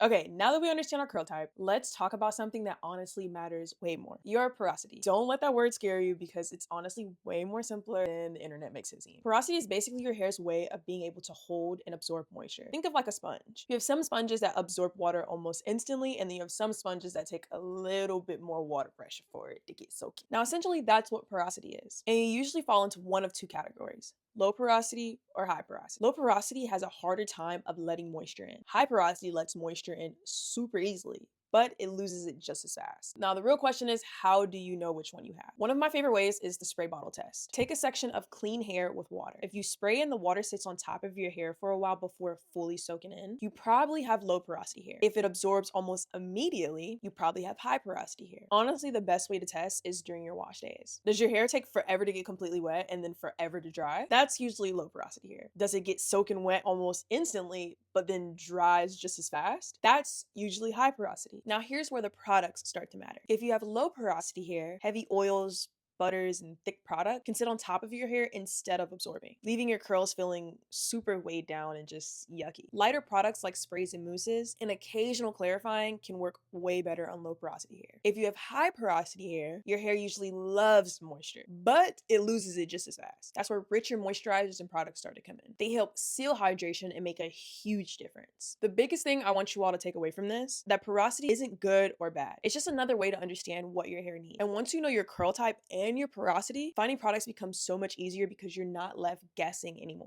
Okay, now that we understand our curl type, let's talk about something that honestly matters way more. Your porosity. Don't let that word scare you because it's honestly way more simpler than the internet makes it seem. Porosity is basically your hair's way of being able to hold and absorb moisture. Think of like a sponge. You have some sponges that absorb water almost instantly, and then you have some sponges that take a little bit more water pressure for it to get soaking. Now, essentially, that's what porosity is. And you usually fall into one of two categories: low porosity or high porosity. Low porosity has a harder time of letting moisture in. High porosity lets moisture in super easily, but it loses it just as fast. Now, the real question is, how do you know which one you have? One of my favorite ways is the spray bottle test. Take a section of clean hair with water. If you spray and the water sits on top of your hair for a while before fully soaking in, you probably have low porosity hair. If it absorbs almost immediately, you probably have high porosity hair. Honestly, the best way to test is during your wash days. Does your hair take forever to get completely wet and then forever to dry? That's usually low porosity hair. Does it get soaking wet almost instantly but then dries just as fast? That's usually high porosity. Now here's where the products start to matter. If you have low porosity hair, heavy oils, butters, and thick product can sit on top of your hair instead of absorbing, leaving your curls feeling super weighed down and just yucky. Lighter products like sprays and mousses and occasional clarifying can work way better on low porosity hair. If you have high porosity hair, your hair usually loves moisture, but it loses it just as fast. That's where richer moisturizers and products start to come in. They help seal hydration and make a huge difference. The biggest thing I want you all to take away from this, that porosity isn't good or bad. It's just another way to understand what your hair needs. And once you know your curl type and your porosity, finding products becomes so much easier because you're not left guessing anymore.